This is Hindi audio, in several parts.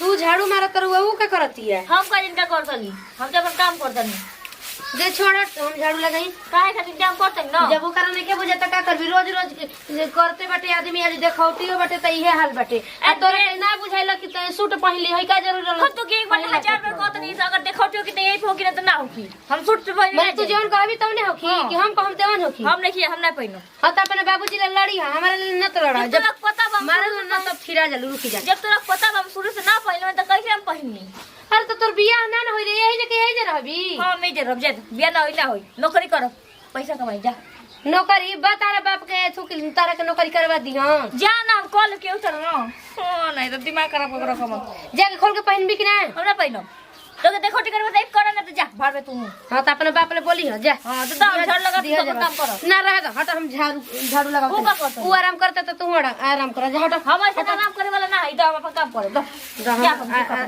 तू झाड़ू मारत रहुआ वो का करती है? हम का इनका करतनी हम तो अपन काम करतनी जे छोड़ हम झाड़ू लगाई काहे खातिर काम करतनी ना जब वो करने के बुझे त का करबी रोज रोज करते बटे आदमी आज देखौतियो बटे त इहे हाल बटे आ तोरे के ना बुझाइला कि तै सूट पहिनली है का जरूर रहल खुद तो के एक बार 1000 रुपया कहतनी अगर देखौटियो कि त यही होगी ना त ना होगी हम सूट से पहिन मैं तू जवन कहबी तब ने होखी कि हम कहम तेवन होखी हम नहीं पहिनो हां त अपने बाबूजी ले लड़ी हमारे लिए न तो लड़ा जब पता बा मारे न तब फिरा जा रुकी जा जब तोरा पता बा शुरू से ना पहिनो त कैसे हम पहिननी अरे तो तोर बियाह ना न होई रे यही जे के यही जे रहबी हां मैं जे रब जे बियाह ना होई नौकरी कर पैसा कमाई जा नौकरी बा तारा बाप के थुकी तारा के नौकरी करवा दी हां जा ना कॉल के उतर ना हां नहीं तो दिमाग खराब कर रखम जाके खोल के पहनबी कि ना हमरा पहिनो तो देखो टिकट में कर ना तो जा भाड़ में तू हां त अपने बाप ले बोली ह जा हां तो दाम झाड़ लगा तो काम करो ना रह दो हट हम झाड़ू लगा वो का करत वो आराम करते तो तू आराम कर जा हट हम ऐसे काम करे वाला ना है तो हम अपन काम करे दो जा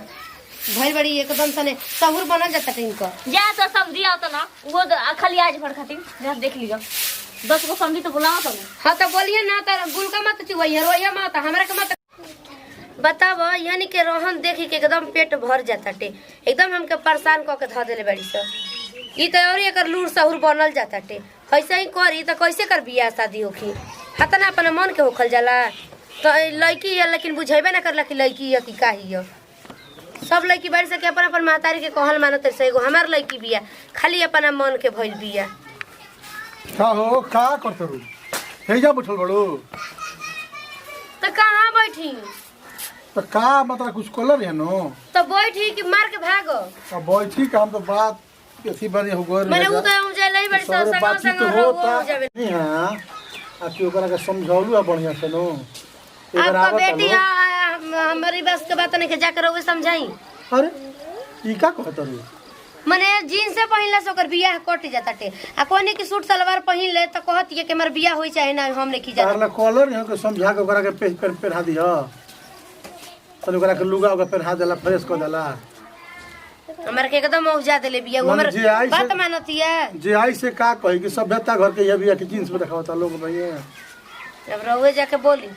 भाई बड़ी एकदम सने सहूर बनल जाता इनका जा तो सब्जी आओ तो ना वो खाली आज भर खातिर जा देख लीजिए 10 को सब्जी तो बुलाओ तो हां तो बोलिए ना त गुल का मत चुवैया रोया मत हमरा के मत बताव यानी के रोहन देखी के एकदम पेट भर जाता टे एकदम हमके परेशान क के ध देले बड़ी स ई त और एकर लूर सहूर बनल जाता टे ऐसे ही करी त कैसे कर बियाह शादी होखी हत ना अपन मन के होखल जाला तो लड़की है लेकिन बुझेबे ना करला कि लड़की है कि काही है सब लड़की बाड़ी से के अपन अपन महतारी के कहल मानत से एगो हमार लड़की बिया खाली अपना मन के भइल बिया का हो का करत रू हे जा बैठल बड़ो तो कहां बैठी तो का मतलब कुछ कलर है नो तो बैठी कि मार के भागो अब बैठी काम तो बात ऐसी बार हो गई मैंने वो तो मुझे लई बड़ी संग बातचीत संग होता हो जावे नहीं हां आ कि ओकरा के समझाउलू बढ़िया से नो आपका बेटी हमारी बस के बात नहीं के जाकर वो समझाई अरे ई का कहत रू मने जीन्स से पहिनला से ओकर बियाह कट जाता टे आ कोने की सूट सलवार पहिन ले त कहत ये कि हमर बियाह होई चाहे ना हम नहीं जाता तारला कलर है के समझा के ओकरा के पहना दिया तो ओकरा के लुगा के पहना देला फ्रेश कर देला हमर के एकदम औजा देले बिया हमर बात मानती है जे आई से का कही कि सभ्यता घर के ये बिया के जीन्स में दिखावता लोग भैया अब रहुए जाके बोली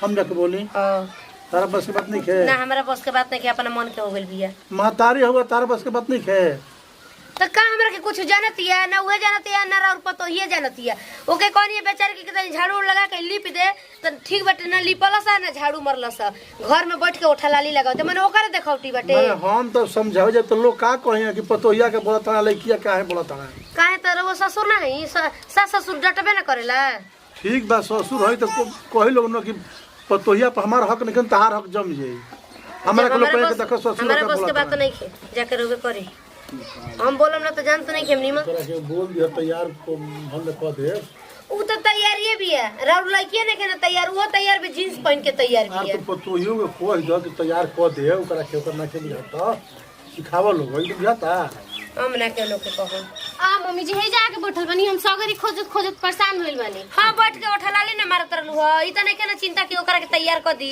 हम जाके बोली हां तारा बस के बात नहीं खे ना हमरा बस के बात नहीं के अपना मन के हो गेल बिया महतारी होगा तारा बस के बात नहीं खे तो का हमरा के कुछ जानती है ना उहे जानती है ना और पतो ही जानती है ओके कौन ये बेचारे के तनी झाड़ू लगा के लिप दे तो ठीक बाटे ना लिपलस ना झाड़ू मरलस घर में बैठ के उठा लाली लगाओ ते मने ओकर देखौटी बाटे हम तो समझाओ जब तो लोग का कहे कि पतोहिया के बोलत ना लइकिया काहे बोलत ना काहे त वो ससुर ना है सास ससुर डटबे ना करेला ठीक बा ससुर है तो कहे लोग न कि पतोहिया पर हमार हक नहीं तहार हक जम जाई हमरा के लोग कहे के देखो ससुर हमारे बस के बात नहीं खे जाके रोबे करे हम बोलम ना तो जान तो नहीं खेम नीमा तोरा के बोल दिया तैयार को हम कह दे उ तो तैयारी भी है राउर लड़की ने के ना तैयार वो तैयार भी जींस पहन के तैयार भी है तो पतोहियो के कोई दो कि तैयार कर दे ओकरा के ओकर ना के बुझाता सिखावा लोग ई बुझाता हम ना के लोग के कहन आ मम्मी जी हे जाके बैठल बनी हम सगरी खोजत परेशान होइल बानी हां बैठ के उठा लाली ना मारत रहलु ह ई त नहीं के ना चिंता कि ओकरा के तैयार कर दी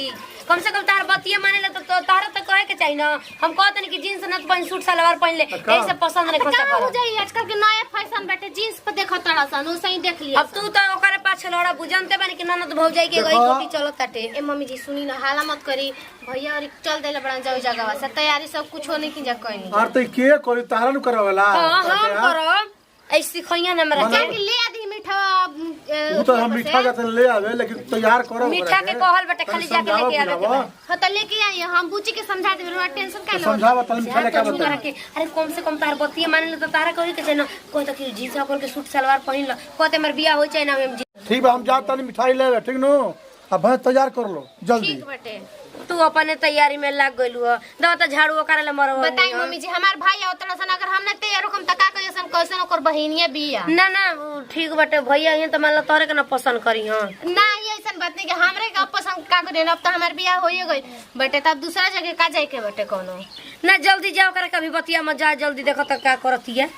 कम से कम तार बतिया माने ले तो तारा तो कहे के चाहिए ना हम कहत नहीं कि जींस न पहन सूट सलवार पहन ले ऐसे पसंद नहीं का करता हो जाई आजकल के नया फैशन बाटे जींस पे देखत तड़सन ओसे ही देख लिया अब तू तो ओकरे पाछे लड़ा बुझनते बानी कि ननद भौजाई के गई कोटी चलत ताटे ए मम्मी जी सुनी ना हाला मत करी भैया और चल देले बड़ा जाओ जगह से तैयारी सब कुछ होने की जगह कहीं और तो के करी तारा नु करवाला हां हम करब ऐसी खइया ना हमरा क्या कि ले आदि मीठा वो तो हम मीठा का ले आवे लेकिन तैयार करो मीठा के कहल बटे खाली जाके लेके आवे के बा हां तो लेके आई हम बुची के समझा देबे टेंशन काहे समझावा तल मीठा ले का बता अरे कम से कम तार बतिया मान ले तो तारा कही के ना कोई तो कि जींस खोल के सूट सलवार पहन ल कहते हमर बियाह होई चाहे ना हम ठीक बा हम जात तनी मिठाई ले ठीक नो अब भैंस तैयार कर लो जल्दी ठीक बटे तू अपने तैयारी में लग गइलु ह दो त झाड़ू ओकरा ले मरवा बताई मम्मी जी हमार भाई आवतन सन अगर हमने तैयार हम तका कैसन कैसन ओकर बहिनिया बिया ना ना ठीक बटे भैया ये तो मान लो तोरे के ना पसंद करी हां ना ये ऐसन बात नहीं कि हमरे का पसंद का करे अब तो हमार बियाह होइए गई बटे तब दूसरा जगह का जाए के बटे कोनो ना जल्दी जाओ करे कभी बतिया मत जा जल्दी देखो त का करती है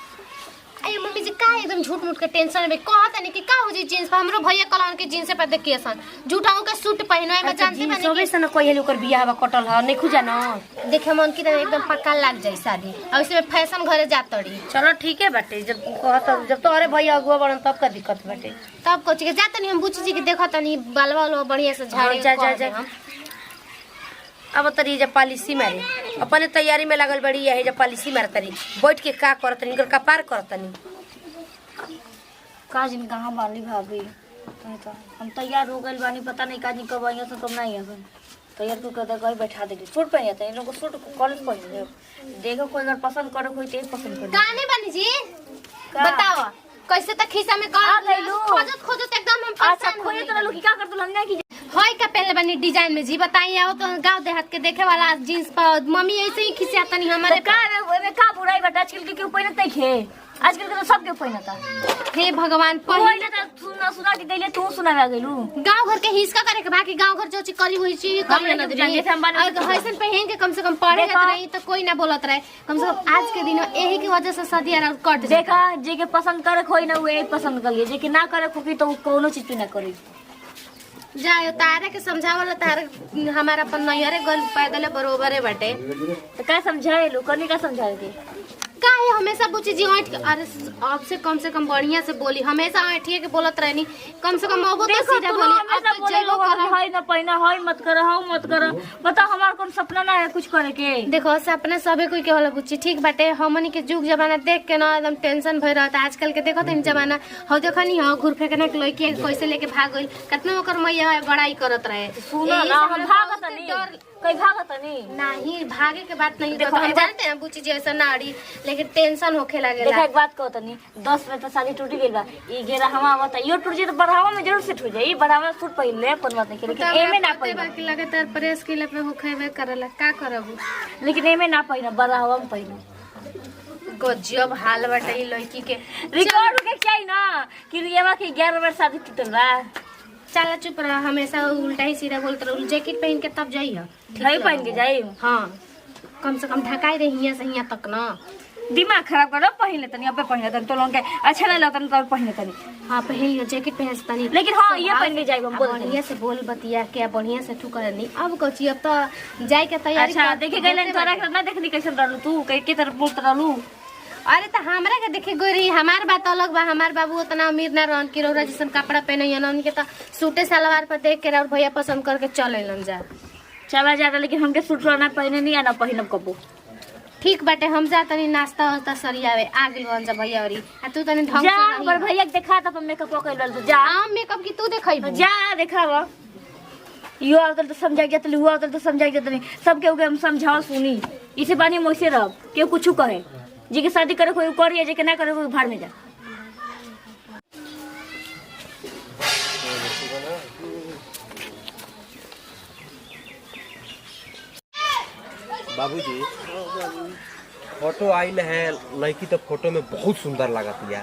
अरे मम्मी जी का एकदम झूठ मूठ के टेंशन में कहत नहीं कि का हो जी जींस पर हमरो भैया कलन के जींस पे देखिए सन झूठाऊ के सूट पहनवे में जानती बनी सबे से ना कोई ओकर बियाह बा कटल ह नहीं खुजा ना देखे मन की एकदम पक्का लग जाई शादी और इसमें फैशन घरे जातड़ी चलो ठीक है बाटे जब कहत जब तो अरे भैया अगुआ बड़न तब का दिक्कत बाटे तब कुछ के जात नहीं हम बुची जी के देखत नहीं बालवा लो बढ़िया से झाड़ी जा जा जा अब तरी जब पॉलिसी मारे अपने तैयारी में लागल बड़ी है जब पॉलिसी मार तरी बैठ के का करतनी इनकर कपार करतनी काजिन कहाँ बानी भाभी तो हम तैयार हो गए बानी पता नहीं काजिन कब आई तो कब नहीं आई तैयार को कहता कहीं बैठा देगी सूट पहन जाता है इन लोग को सूट कॉलेज पहन देखो कोई अगर पसंद करे कोई तेज पसंद करे गाने बनी जी बताओ कैसे तक खिसा में कर गइलू खोजत एकदम हम अच्छा खोजे तो लोग क्या करते लंगा की होय का पहले बनी डिजाइन में जी बताइए आओ तो गांव देहात के देखे वाला जींस पर मम्मी ऐसे ही खिसिया तनी हमारे का बुराई बता आजकल के क्यों पहनते खे आजकल के तो सब के पहनता हे भगवान पहले तो सुना के देले तू सुना गेलू गांव घर के हिस्सा करे के बाकी गांव घर जो चीज करी हुई चीज कम ना दे हसन पहन के कम से कम पढ़े जात रही तो कोई ना बोलत रहे कम से कम आज के दिन यही की वजह से शादी आर कट देखा जे के पसंद करे कोई ना वो पसंद करिए जे के ना करे कोई तो कोनो चीज पे ना करे जायो तारे के समझावला तारे हमारा अपन नैहरे गल पैदल बरोबर है बाटे तो का समझाए लो कनी का समझाए के काहे हमेशा पूछी जी ऐठ अरे आपसे कम से कम बढ़िया से बोली हमेशा ऐठिए के बोलत रहनी कम से कम अब तो सीधा बोली अब तो जेलो कर है ना पहिना है मत कर हां मत कर बता हमार कौन सपना ना है कुछ करे के देखो सपना सबे कोई के होला बुच्ची ठीक बाटे हमनी के जुग जमाना देख के ना एकदम टेंशन भई रहता आजकल के देखो तो जमाना हो देखनी हो घुर फेंकने के लड़की कैसे लेके भाग गइल कितना ओकर मैया बड़ाई करत रहे सुनो ना हम भागत नहीं कई भागत नहीं भागे के बात नहीं देखो हम जानते हैं बुच्ची जी ऐसा नाड़ी लेकिन टेंशन होखे लागेला देखा एक बात कहत नहीं 10 में तो शादी टूट गइल बा ई गेरा हवा आवता यो टूट जे तो बढ़ावा में जरूर सेट हो जाई बढ़ावा सूट पहले कोन बात नहीं लेकिन एमे ना पहले बाकी लगातार प्रेस के लिए होखेबे करला का करबू लेकिन एमे ना पहले बढ़ावा में पहले गजब हाल बाटे ई लड़की के रिकॉर्ड के चाहिए ना कि रियावा के 11 बार शादी टूटल बा चला चुप रहा हमेशा उल्टा ही सीधा बोलत रह जैकेट पहन के तब जाइए नहीं पहन के जाई हाँ कम से कम ढकाई रही हियां से हियां तक ना दिमाग खराब कर पहन लेतनी अब पहन लेतनी तो लोग के अच्छा नहीं लगता तो पहन लेतनी हाँ पहन जैकेट पहन तनी लेकिन हाँ ये पहन के जाई हम बोल बढ़िया से बोल बतिया के बढ़िया से ठुकर नहीं अब कची अब तो जाए के तैयारी अच्छा देखे गइलन तोरा के ना देखनी कैसे रहलू तू के तरफ बोलत रहलू अरे तो हमरा के देखे गोरी हमार बात अलग बा हमार बाबू उतना अमीर ना रहन कि रौरा जैसन कपड़ा पहने न उनके तो सूटे सलवार पर देख के और भैया पसंद करके चलेलन जा चला जाता लेकिन हमके सूट ना पहने नहीं आना पहनब कबो ठीक बाटे हम जा तनी नाश्ता वास्ता सरियावे आ गेल बन जा भैया औरी आ तू तनी ढंग जा से पर भैया के देखा त मेकअप कइल जा हां मेकअप की तू देखैबू जा देखावा यो आवतल तो समझाई जातली हुआ आवतल तो समझाई जातली सबके उगे हम समझाओ सुनी इसे बानी मोसे रब के कुछ कहे जी के शादी करे कोई करिए जे के ना करे कोई भाड़ में जा बाबूजी फोटो आइल है लड़की तो फोटो में बहुत सुंदर लागत है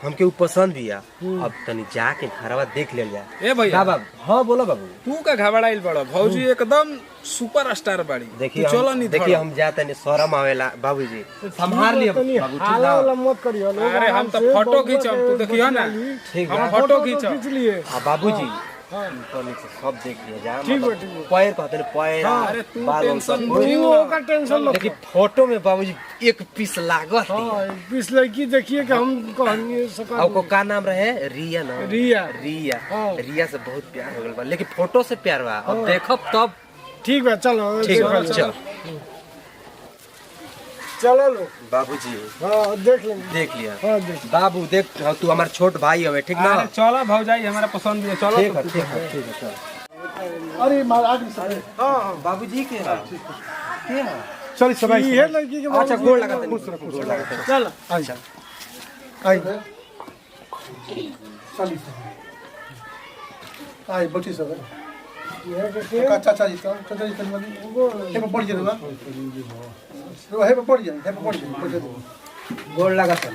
हमके वो पसंद भी है अब तनी जाके घरवा देख ले जा ए भैया बाबू हाँ बोलो बाबू तू का घबराइल बड़ा भौजी एकदम सुपर स्टार बाड़ी देखिए चलो नहीं देखिए हम जाते नहीं शर्म आवेला बाबूजी संभाल लिए बाबूजी अरे हम तो फोटो खींचम तू देखियो ना ठीक हम है फोटो खींचम हाँ बाबूजी सब देख लिया जा पैर कहते हैं पैर अरे तू टेंशन लेकिन फोटो में बाबूजी एक पीस लागत पीस लड़की देखिए कि हम कहनी आपको का नाम रहे रिया नाम रिया रिया रिया से बहुत प्यार हो गया लेकिन फोटो से प्यार बा अब देखो तब ठीक है चलो ठीक है चल चलो लो बाबूजी हाँ देख लेंगे देख लिया हाँ देख बाबू देख तू हमारा छोट भाई है ठीक ना चलो भौजाई हमारा पसंद है चलो ठीक है ठीक है ठीक है चल अरे आगे हाँ बाबूजी के चल सब ये लड़की के अच्छा गोड़ लगा गोड़ लगा चल अच्छा आई चली आई बच्ची सब ये के चाचा जी तो चाचा जी तनी हे पर पड़ जाएगा हे पर पड़ जाए गोड़ लगा चल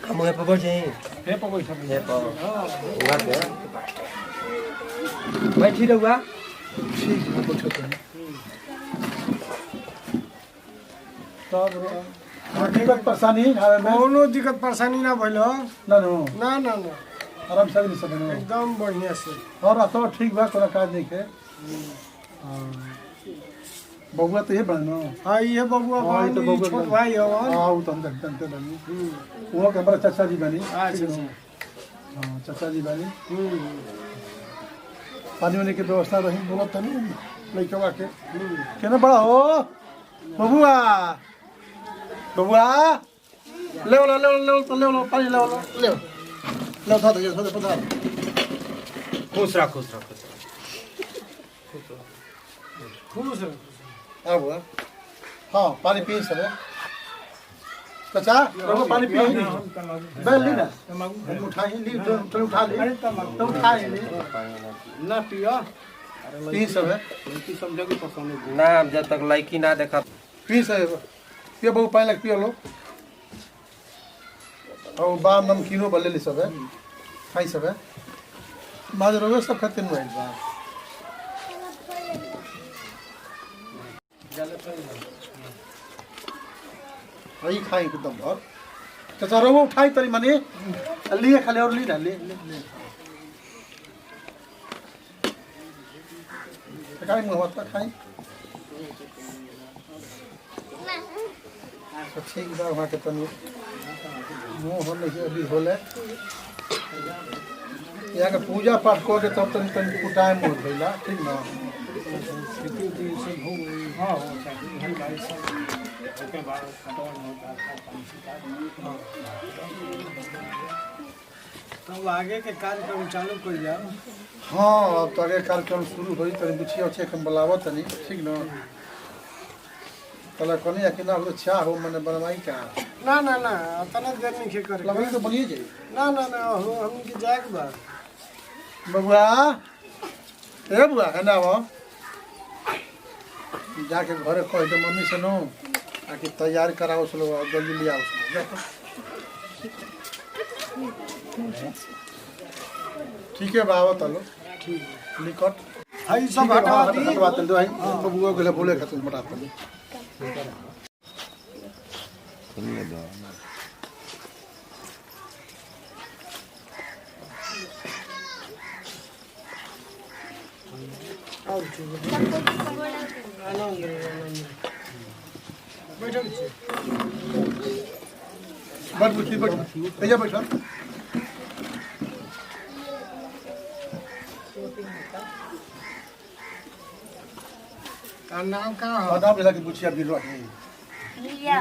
हम हे पर जाए हे पर बैठा हे पर वहां पे बैठी रहुआ ठीक है पूछो तब दिक्कत परेशानी कोनो दिक्कत परेशानी ना भइलो ना ना ना ना आराम से नहीं सकते एकदम बढ़िया से और तो ठीक बा कोनो काज नहीं के बबुआ तो ये बनो हाँ ये बबुआ हाँ, ये तो बानी बबुआ छोट बनी। भाई हो हाँ वो तो हम जानते बनी वो के हमारा चाचा जी बनी अच्छा हाँ चाचा जी बनी पानी वानी के व्यवस्था रही बोलत तनी लइकवा के केना बड़ा हो बबुआ बबुआ ले पानी ले था दे पता खुश रह खुश रह खुश आ बुआ हाँ पानी पी सब चाचा रहो पानी पी बैल ली ना उठाई ली तो उठा ली तो उठा ली ना पियो पी सब है ना हम जब तक लड़की ना देखा पी सब पियो बहु पानी लग पियो लो और बाम नमकीनो बल्ले ली सब है खाई सब है माज रोवे सब खाते नु एक बार वही खाई एकदम और चाचा रहो उठाई तरी मनी लिए खाली और ली ना ले खाई मुंह मत खाई तो ठीक बा वहाँ के तनी मुंह होने के अभी होले यहाँ के पूजा पाठ कर के तब तनी तनी कुटाए मुंह भइला ठीक ना तब आगे के कार्यक्रम चालू कर जाओ हाँ अब तो आगे कार्यक्रम शुरू होई तनी बुछिया छे हम बुलावत तनी ठीक ना तला कोनी या कि ना हो अच्छा हो मने बनवाई का ना ना ना तना देर नहीं खे कर लगई तो बनिए जाई ना ना ना हो हम के जाए के बाद बबुआ ए बुआ है ना वो जाके घरे कह दे मम्मी से नो आके तैयार कराओ सलो जल्दी ले आओ ठीक है बाबा तलो ठीक निकट हाई सब हटा दी हटवा तल दो भाई बबुआ के लिए बोले खातिर बता तल बैठो छे बट बुझी बट भैया बैठो का नाम का हो आदाब लगा के बुझिया बिरवा है लिया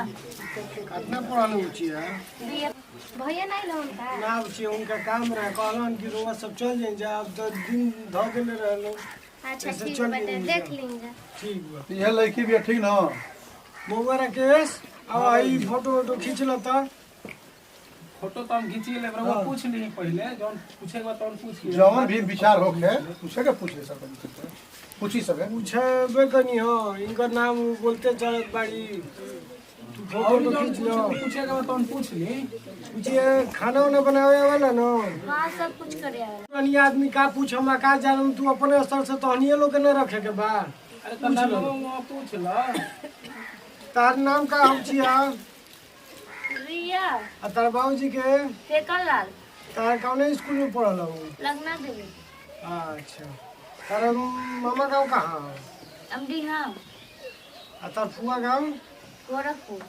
कितना पुराना ऊंची है लिया भैया नहीं लोन का ना ऊंची उनका काम रहा कहलन कि रोवा सब चल जाए जा अब तो दिन धो देले रहलो अच्छा ऐसे ठीक चल बाटे जाएंगे। देख लेंगे ठीक बा ये लड़की भी है, ठीक ना मौवा राकेश अब आई फोटो खींच लो तो फोटो तो हम खींची ले वो पूछ ली पहले जौन पूछे के बाद तौन पूछ ली जवन भी विचार होके पूछे के पूछ ले सब पूछी सब है पूछे बेकनी हो इनका नाम बोलते चलत बाड़ी तू फोटो तो खींच लो पूछे के बाद तौन पूछ ली पूछिए खाना वाना बनावे वाला ना हाँ सब कुछ करे वाला अन्य आदमी का पूछ हम का जानम तू अपने स्तर से तो हनिए लोग के न रखे के बा अरे तो नाम पूछ ला तार नाम का हम छिया रिया आ तार बाबूजी के फेकल लाल तार कौन स्कूल में पढ़ल हो लगना देवी अच्छा तार मामा गाँव कहाँ हो? अमडी हाँ आ तार फुआ गाँव गोरखपुर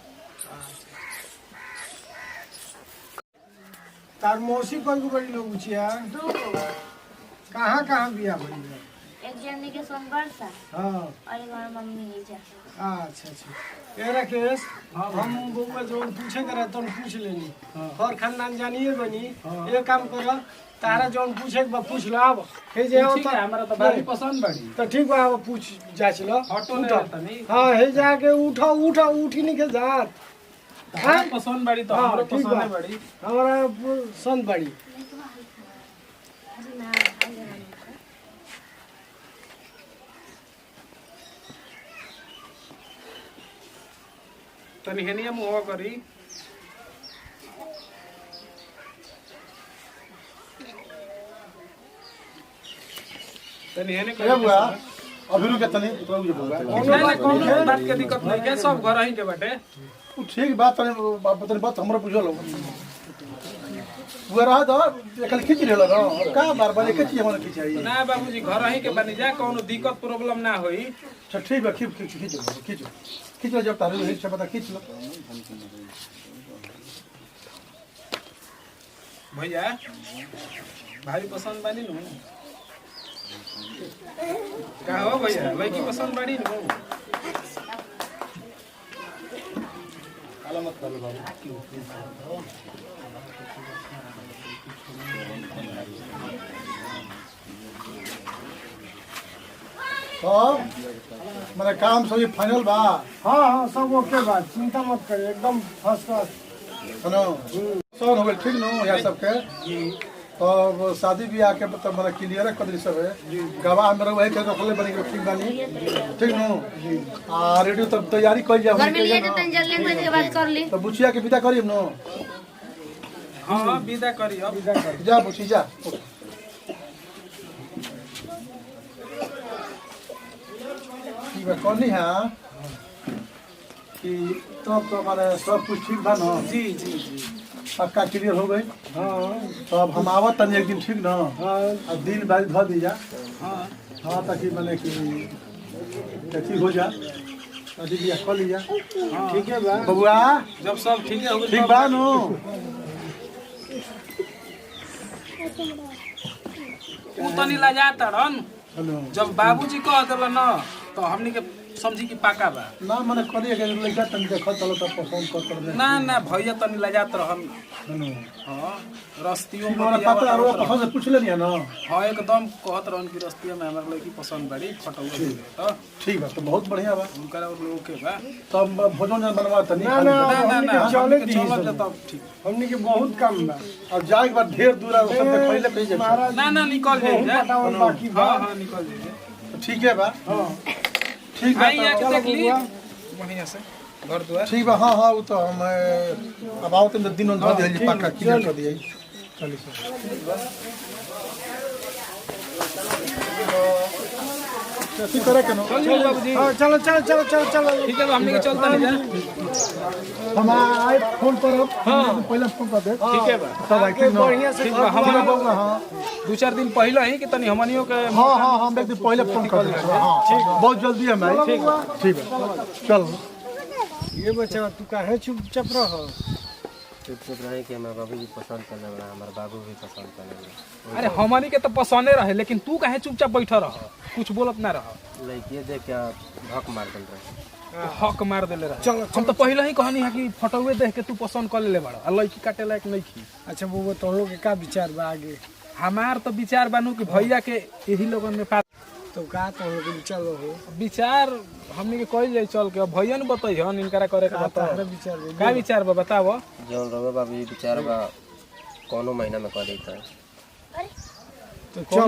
तार मौसी कोई को बड़ी लोग छिया दो गो कहाँ कहाँ बिया भइल बा? एक जन के सोनबरसा हाँ और एक हमारा मम्मी नहीं जा अच्छा अच्छा ये राकेश हम बउआ जो पूछे करे तो पूछ लेनी और खानदान जानिए बनी ये काम करो तारा जौन पूछे के बा पूछ लो अब हे जे ठीक है हमारा तो बड़ी पसंद बड़ी तो ठीक बा अब पूछ जाच लो फोटो उठो। नहीं तनी हाँ हे जाके उठो उठो उठी नहीं के जात हमारा पसंद बड़ी तो हाँ, हमारा ठीक पसंद बा। है बड़ी हमारा संत बड़ी तनी हेनिया मुंह करी तनी हेने ए बुआ अभी रुके तनी प्रभु जी बुआ कोनो बात के दिक्कत नहीं के सब घर ही के बाटे उ ठीक बात तनी तनी बात हमरा बुझल हो बुआ रहा तो एकल खींच लेलो ना का बार बार एक चीज हमने खींचाई ना बाबूजी घर ही के बनी जा कोनो दिक्कत प्रॉब्लम ना होई अच्छा ठीक है खींच लो जब तारे हिस्सा पता खींच लो भैया भाई पसंद बानी नु का हो भैया लड़की पसंद बड़ी न काला मत कर लो बाबू। तो मेरा काम सभी फाइनल बा। हाँ सब ओके बा, चिंता मत करिए, एकदम फर्स्ट क्लास। सुनो सब हो गए ठीक नो यार सबके। तो शादी ब्याह के मतलब मेरा क्लियर कर दी सब है। गवाह मेरा वही के रखले बनी के ठीक बानी ठीक नो। आ रेडियो तब तैयारी कर जा। घर में लिए तो तन जल्दी लेके के बात कर ली। तो बुचिया के विदा करिए नो। हां विदा करी अब जा बुची जा। ठीक है कौन नहीं है कि तब तो माने सब कुछ ठीक बा ना। जी जी जी पक्का क्लियर हो गई। हाँ तो अब हम आवत तनी एक दिन ठीक ना। हाँ अब दिन बारी धो दीजा। हां हाँ ताकि मैंने कि ठीक हो जा। शादी ब्याह कर लिया ठीक है बा। बबुआ जब सब ठीक है हो गई ठीक बा नो। तू तनी लजाता रन हेलो जब बाबूजी कह देला न तो हमनी के समझी कि पाका बा ना मैंने करिए के लड़का तनी देखो चलो तो पसंद कर दे। ना ना भैया तनी लजात रहन हेलो हां रस्तियों तुम्हारा पता और पसंद से पूछ लेनी है ना। हां एकदम कहत रहन कि रस्तियों में हमर लड़की पसंद बड़ी फटौआ तो ठीक बा तो बहुत बढ़िया बा। उनका और लोग के बा तब भोजन बनवा तनी। ना ना ना ना हमनी ना के चले दी चलत तब ठीक हमनी के बहुत काम बा। अब जाए के बाद ढेर दूर सब से पहले भेजे। महाराज ना ना निकल बहुत जाइए पटावल बाकी बा। हां हां निकल जाइए ठीक है बा। हाँ ठीक बा आई तो- आके देख ली बबुआ। बढ़िया से घर द्वार ठीक बा। हाँ हाँ वो तो हम अब आओ तो दिन धो दिया पक्का क्लियर कर दिया। चलिए ठीक करे के नो। चल बाबूजी हाँ चलो चलो चलो चलो चलो। ठीक है तो हमनी के चलता नहीं जा हम आए फोन पर पहले फोन कर दे। ठीक है बा तब आई ठीक बढ़िया से ठीक बा हम हम बोलना। हाँ दो चार दिन पहले ही कि तनी हमनियों के हाँ हाँ हम एक दिन पहले फोन कर देंगे। हाँ बहुत जल्दी है मैं। ठीक है चल। ये बच्चा तू काहे चुपचाप रह। चुप रहे कि हमारे बाबू जी पसंद करने वाला हमारे बाबू भी पसंद करने वाला। अरे हमनी के तो पसंदे रहे लेकिन तू काहे चुपचाप बैठा रह कुछ बोलत ना रह लड़की देख के भक मार दल रहे। हक मार देले रहे चलो, हम तो पहले ही कहनी है कि फटौए देख के तू पसंद कर ले बड़ा लड़की काटे लायक नहीं की अच्छा वो तो लोग के का विचार बा आगे। हमार तो विचार बानू कि भैया के यही लोगन में पास तो का तो लोग के विचार हो। विचार हमनी के कइल जाई चल के भैया ने बताइहन इनकरा करे के बता हमारा विचार बा। का विचार बा बताओ जौन रवे बाबू जी विचार बा कोनो महीना में कर देता है। तो चलो